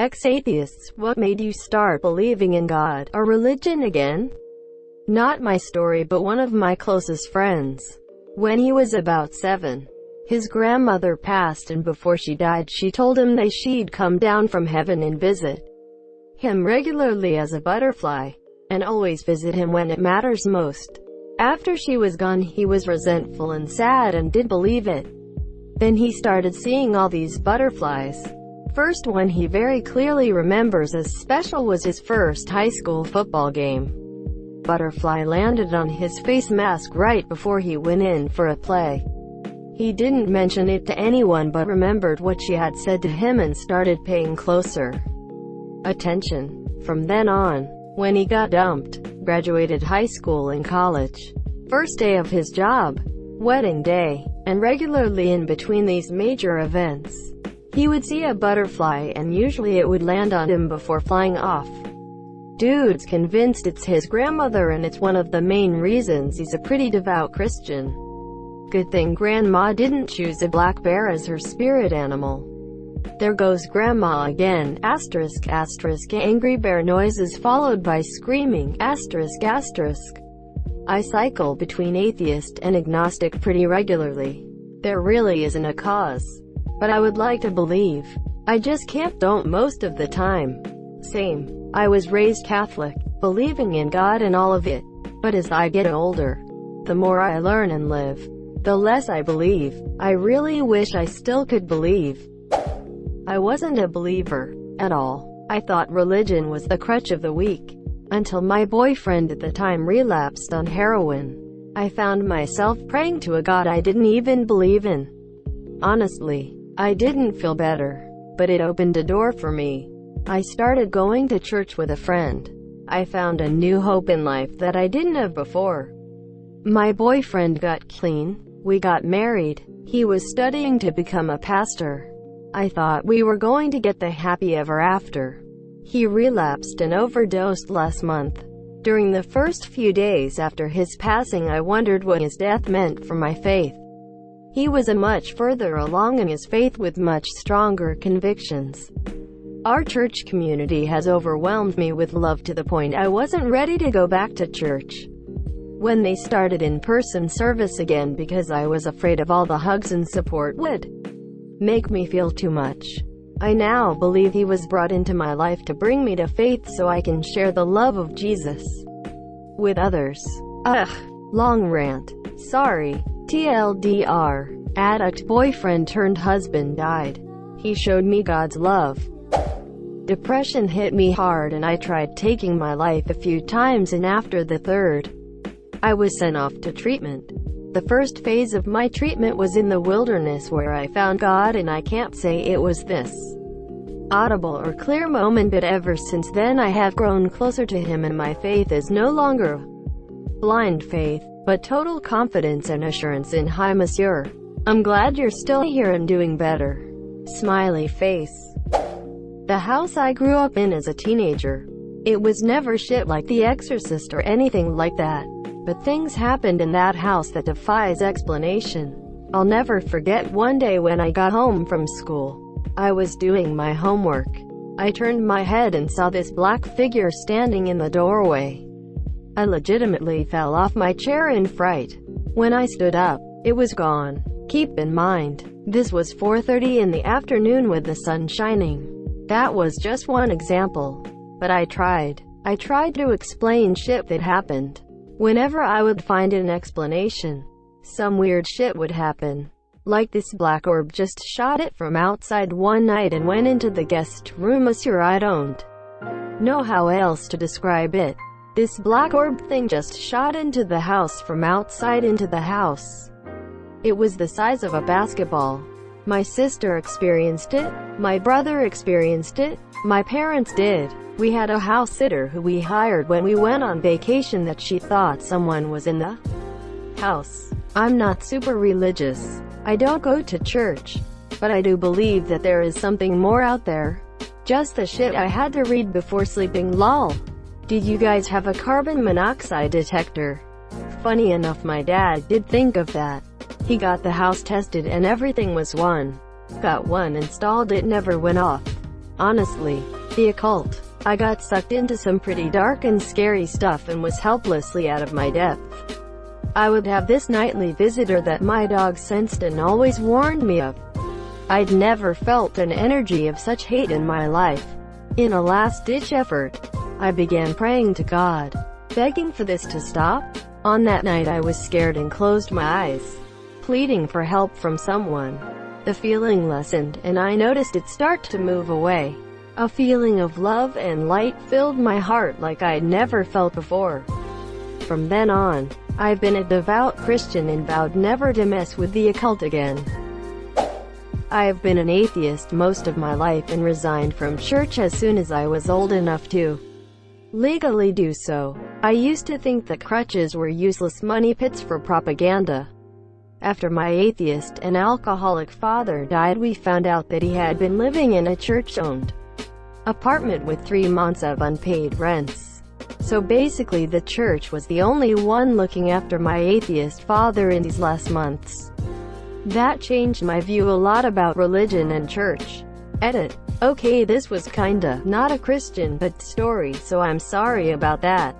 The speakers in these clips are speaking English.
Ex-atheists, what made you start believing in God, a religion again? Not my story, but one of my closest friends. When he was about 7, his grandmother passed, and before she died she told him that she'd come down from heaven and visit him regularly as a butterfly, and always visit him when it matters most. After she was gone, he was resentful and sad and did believe it. Then he started seeing all these butterflies. First one he very clearly remembers as special was his first high school football game. Butterfly landed on his face mask right before he went in for a play. He didn't mention it to anyone but remembered what she had said to him and started paying closer attention. From then on, when he got dumped, graduated high school and college, first day of his job, wedding day, and regularly in between these major events, he would see a butterfly, and usually it would land on him before flying off. Dude's convinced it's his grandmother, and it's one of the main reasons he's a pretty devout Christian. Good thing Grandma didn't choose a black bear as her spirit animal. There goes Grandma again, asterisk asterisk, angry bear noises followed by screaming, asterisk asterisk. I cycle between atheist and agnostic pretty regularly. There really isn't a cause. But I would like to believe. I just don't most of the time. Same. I was raised Catholic, believing in God and all of it. But as I get older, the more I learn and live, the less I believe. I really wish I still could believe. I wasn't a believer at all. I thought religion was the crutch of the weak. Until my boyfriend at the time relapsed on heroin. I found myself praying to a God I didn't even believe in. Honestly, I didn't feel better, but it opened a door for me. I started going to church with a friend. I found a new hope in life that I didn't have before. My boyfriend got clean. We got married. He was studying to become a pastor. I thought we were going to get the happy ever after. He relapsed and overdosed last month. During the first few days after his passing, I wondered what his death meant for my faith. He was a much further along in his faith with much stronger convictions. Our church community has overwhelmed me with love to the point I wasn't ready to go back to church when they started in-person service again, because I was afraid of all the hugs and support would make me feel too much. I now believe he was brought into my life to bring me to faith so I can share the love of Jesus with others. Long rant. Sorry. TLDR. Addict boyfriend turned husband died. He showed me God's love. Depression hit me hard and I tried taking my life a few times, and after the third, I was sent off to treatment. The first phase of my treatment was in the wilderness where I found God, and I can't say it was this audible or clear moment, but ever since then I have grown closer to Him, and my faith is no longer blind faith, but total confidence and assurance in Him. Monsieur, I'm glad you're still here and doing better. Smiley face. The house I grew up in as a teenager. It was never shit like The Exorcist or anything like that. But things happened in that house that defies explanation. I'll never forget one day when I got home from school. I was doing my homework. I turned my head and saw this black figure standing in the doorway. I legitimately fell off my chair in fright. When I stood up, it was gone. Keep in mind, this was 4:30 in the afternoon with the sun shining. That was just one example. But I tried to explain shit that happened. Whenever I would find an explanation, some weird shit would happen. Like this black orb just shot it from outside one night and went into the guest room. Monsieur, I don't know how else to describe it. This black orb thing just shot into the house from outside into the house. It was the size of a basketball. My sister experienced it, my brother experienced it, my parents did. We had a house sitter who we hired when we went on vacation that she thought someone was in the house. I'm not super religious. I don't go to church. But I do believe that there is something more out there. Just the shit I had to read before sleeping. Lol. Did you guys have a carbon monoxide detector? Funny enough, my dad did think of that. He got the house tested and everything was one. Got one installed, it never went off. Honestly, the occult. I got sucked into some pretty dark and scary stuff and was helplessly out of my depth. I would have this nightly visitor that my dog sensed and always warned me of. I'd never felt an energy of such hate in my life. In a last-ditch effort, I began praying to God, begging for this to stop. On that night I was scared and closed my eyes, pleading for help from someone. The feeling lessened, and I noticed it start to move away. A feeling of love and light filled my heart like I'd never felt before. From then on, I've been a devout Christian and vowed never to mess with the occult again. I have been an atheist most of my life and resigned from church as soon as I was old enough to legally do so. I used to think that crutches were useless money pits for propaganda. After my atheist and alcoholic father died, we found out that he had been living in a church-owned apartment with 3 months of unpaid rents. So basically the church was the only one looking after my atheist father in these last months. That changed my view a lot about religion and church. Edit. Okay, this was kinda not a Christian but story, so I'm sorry about that.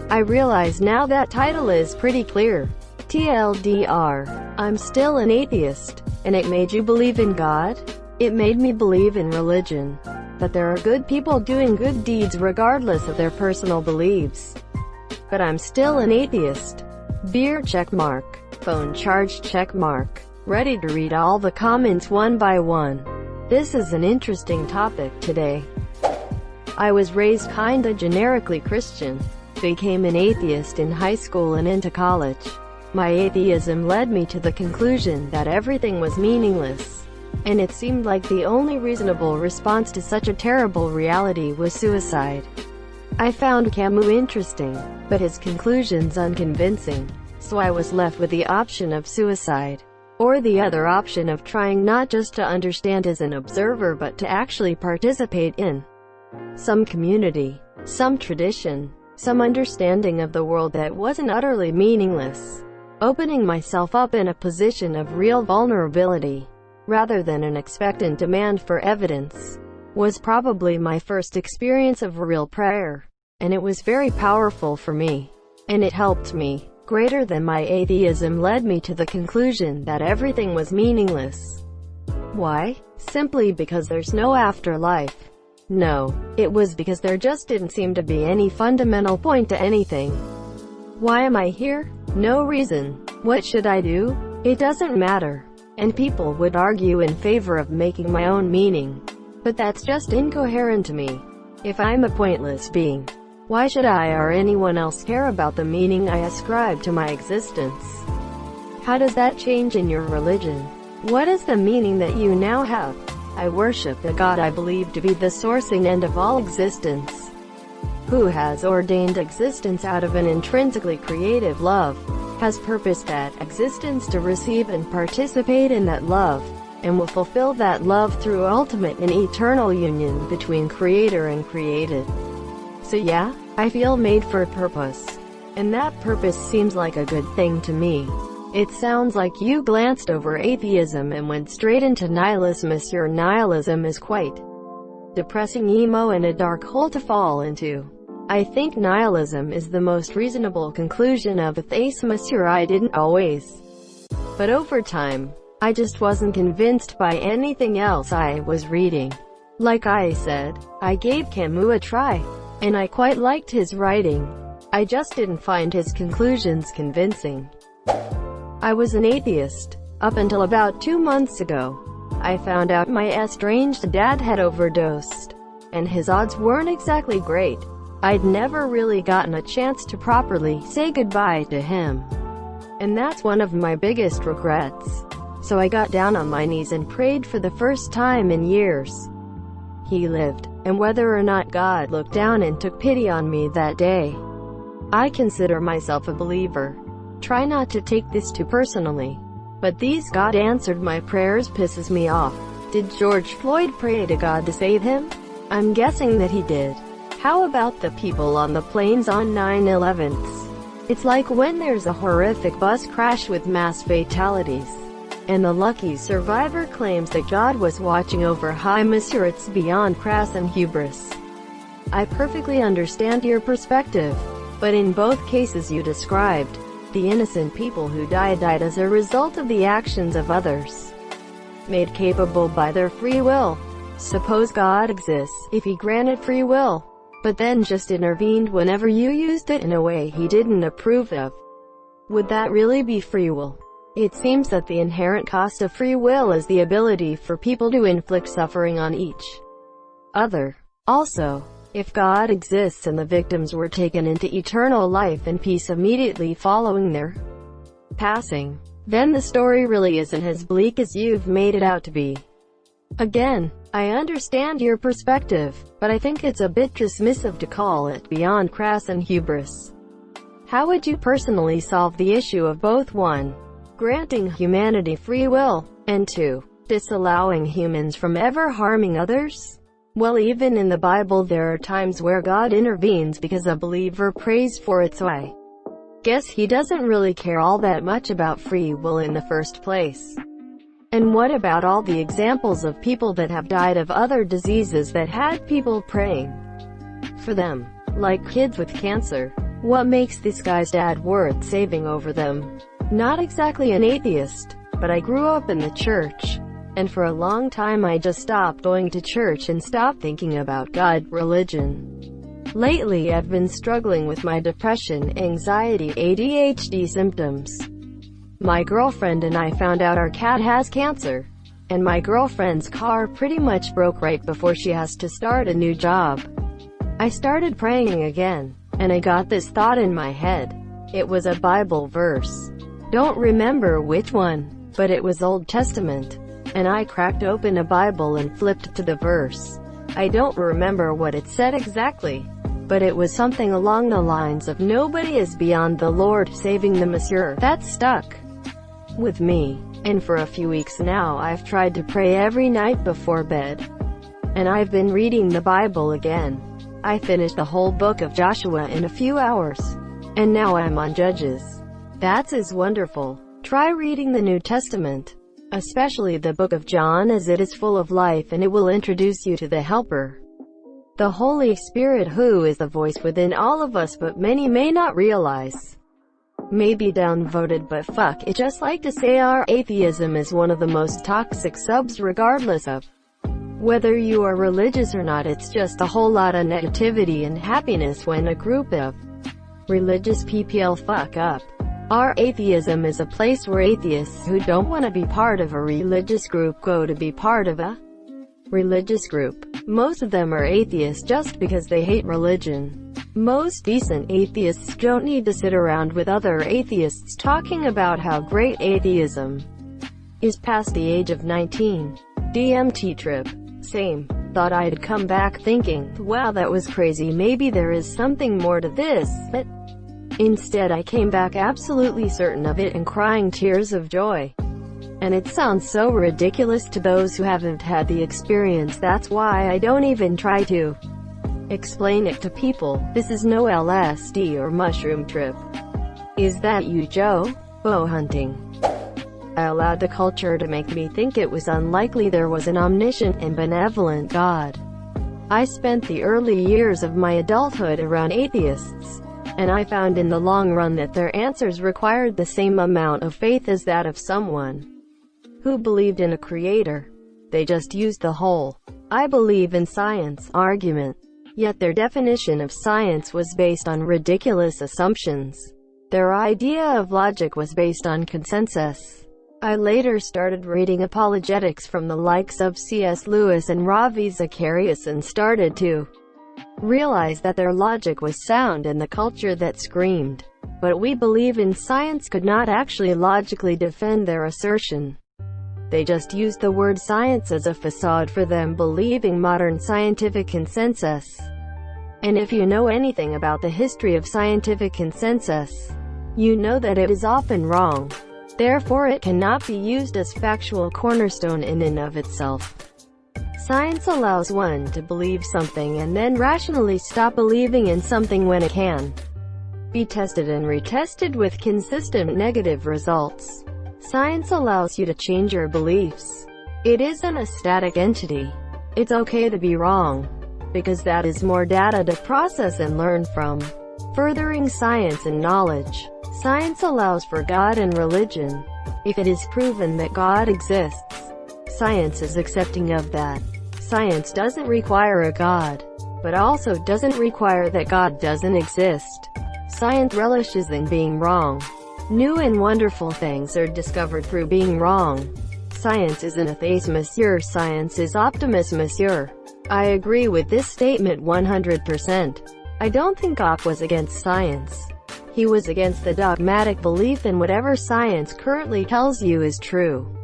I realize now that title is pretty clear. TLDR. I'm still an atheist. And it made you believe in God? It made me believe in religion. That there are good people doing good deeds regardless of their personal beliefs. But I'm still an atheist. Beer checkmark. Phone charge checkmark. Ready to read all the comments one by one. This is an interesting topic today. I was raised kinda generically Christian. Became an atheist in high school and into college. My atheism led me to the conclusion that everything was meaningless. And it seemed like the only reasonable response to such a terrible reality was suicide. I found Camus interesting, but his conclusions unconvincing. So I was left with the option of suicide. Or the other option of trying not just to understand as an observer but to actually participate in some community, some tradition, some understanding of the world that wasn't utterly meaningless. Opening myself up in a position of real vulnerability, rather than an expectant demand for evidence, was probably my first experience of real prayer. And it was very powerful for me. And it helped me. Greater than my atheism led me to the conclusion that everything was meaningless. Why? Simply because there's no afterlife. No, it was because there just didn't seem to be any fundamental point to anything. Why am I here? No reason. What should I do? It doesn't matter. And people would argue in favor of making my own meaning. But that's just incoherent to me. If I'm a pointless being, why should I or anyone else care about the meaning I ascribe to my existence? How does that change in your religion? What is the meaning that you now have? I worship the God I believe to be the source and end of all existence, who has ordained existence out of an intrinsically creative love, has purposed that existence to receive and participate in that love, and will fulfill that love through ultimate and eternal union between creator and created. So yeah, I feel made for a purpose. And that purpose seems like a good thing to me. It sounds like you glanced over atheism and went straight into nihilism. Your nihilism is quite depressing, emo, and a dark hole to fall into. I think nihilism is the most reasonable conclusion of atheism. I didn't always. But over time, I just wasn't convinced by anything else I was reading. Like I said, I gave Camus a try. And I quite liked his writing. I just didn't find his conclusions convincing. I was an atheist, up until about 2 months ago. I found out my estranged dad had overdosed, and his odds weren't exactly great. I'd never really gotten a chance to properly say goodbye to him. And that's one of my biggest regrets. So I got down on my knees and prayed for the first time in years. He lived, and whether or not God looked down and took pity on me that day, I consider myself a believer. Try not to take this too personally. But these God answered my prayers pisses me off. Did George Floyd pray to God to save him? I'm guessing that he did. How about the people on the planes on 9/11s? It's like when there's a horrific bus crash with mass fatalities. and the lucky survivor claims that God was watching over him. It's beyond crass and hubris. I perfectly understand your perspective, but in both cases you described, the innocent people who died as a result of the actions of others, made capable by their free will. Suppose God exists, if he granted free will, but then just intervened whenever you used it in a way he didn't approve of. Would that really be free will? It seems that the inherent cost of free will is the ability for people to inflict suffering on each other. Also, if God exists and the victims were taken into eternal life and peace immediately following their passing, then the story really isn't as bleak as you've made it out to be. Again, I understand your perspective, but I think it's a bit dismissive to call it beyond crass and hubris. How would you personally solve the issue of both 1. Granting humanity free will, and 2. Disallowing humans from ever harming others? Well, even in the Bible there are times where God intervenes because a believer prays for it, so I guess he doesn't really care all that much about free will in the first place. And what about all the examples of people that have died of other diseases that had people praying for them? Like kids with cancer. What makes this guy's dad worth saving over them? Not exactly an atheist, but I grew up in the church, and for a long time I just stopped going to church and stopped thinking about God, religion. Lately I've been struggling with my depression, anxiety, ADHD symptoms. My girlfriend and I found out our cat has cancer, and my girlfriend's car pretty much broke right before she has to start a new job. I started praying again, and I got this thought in my head. It was a Bible verse. Don't remember which one, but it was Old Testament. And I cracked open a Bible and flipped to the verse. I don't remember what it said exactly, but it was something along the lines of "Nobody is beyond the Lord saving them." That stuck with me, and for a few weeks now I've tried to pray every night before bed. And I've been reading the Bible again. I finished the whole book of Joshua in a few hours, and now I'm on Judges. That's wonderful. Try reading the New Testament, especially the book of John, as it is full of life and it will introduce you to the Helper, the Holy Spirit, who is the voice within all of us but many may not realize. Maybe downvoted, but fuck it, just like to say our atheism is one of the most toxic subs regardless of whether you are religious or not. It's just a whole lot of negativity and happiness when a group of religious people fuck up. Our atheism is a place where atheists who don't want to be part of a religious group go to be part of a religious group. Most of them are atheists just because they hate religion. Most decent atheists don't need to sit around with other atheists talking about how great atheism is past the age of 19. DMT trip. Same. Thought I'd come back thinking, wow, that was crazy, maybe there is something more to this, but instead I came back absolutely certain of it and crying tears of joy. And it sounds so ridiculous to those who haven't had the experience. That's why I don't even try to explain it to people. This is no LSD or mushroom trip. Is that you, Joe? Bow hunting. I allowed the culture to make me think it was unlikely there was an omniscient and benevolent God. I spent the early years of my adulthood around atheists, and I found in the long run that their answers required the same amount of faith as that of someone who believed in a creator. They just used the whole "I believe in science" argument. Yet their definition of science was based on ridiculous assumptions. Their idea of logic was based on consensus. I later started reading apologetics from the likes of C.S. Lewis and Ravi Zacharias and started to realize that their logic was sound and the culture that screamed, "But we believe in science," could not actually logically defend their assertion. They just used the word science as a facade for them believing modern scientific consensus. And if you know anything about the history of scientific consensus, you know that it is often wrong. Therefore it cannot be used as factual cornerstone in and of itself. Science allows one to believe something and then rationally stop believing in something when it can be tested and retested with consistent negative results. Science allows you to change your beliefs. It isn't a static entity. It's okay to be wrong, because that is more data to process and learn from. Furthering science and knowledge. Science allows for God and religion. If it is proven that God exists, science is accepting of that. Science doesn't require a God, but also doesn't require that God doesn't exist. Science relishes in being wrong. New and wonderful things are discovered through being wrong. Science isn't atheist, monsieur. Science is optimist, monsieur. I agree with this statement 100%. I don't think Op was against science. He was against the dogmatic belief in whatever science currently tells you is true,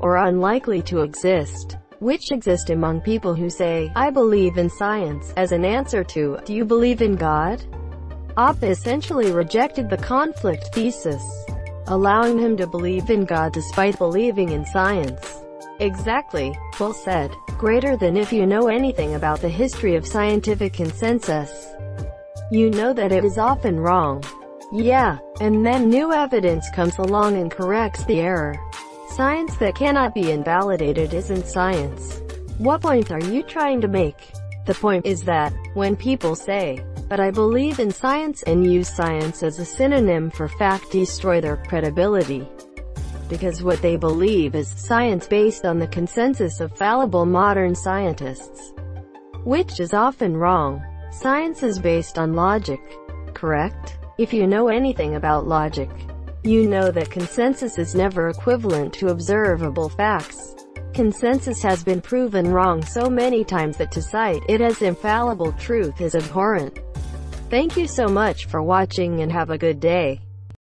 or unlikely to exist, which exist among people who say, I believe in science, as an answer to, do you believe in God? Op essentially rejected the conflict thesis, allowing him to believe in God despite believing in science. Exactly. Well said. Greater than if you know anything about the history of scientific consensus, you know that it is often wrong. Yeah, and then new evidence comes along and corrects the error. Science that cannot be invalidated isn't science. What point are you trying to make? The point is that, when people say, but I believe in science, and use science as a synonym for fact, destroy their credibility. Because what they believe is science based on the consensus of fallible modern scientists, which is often wrong. Science is based on logic, correct? If you know anything about logic, you know that consensus is never equivalent to observable facts. Consensus has been proven wrong so many times that to cite it as infallible truth is abhorrent. Thank you so much for watching and have a good day.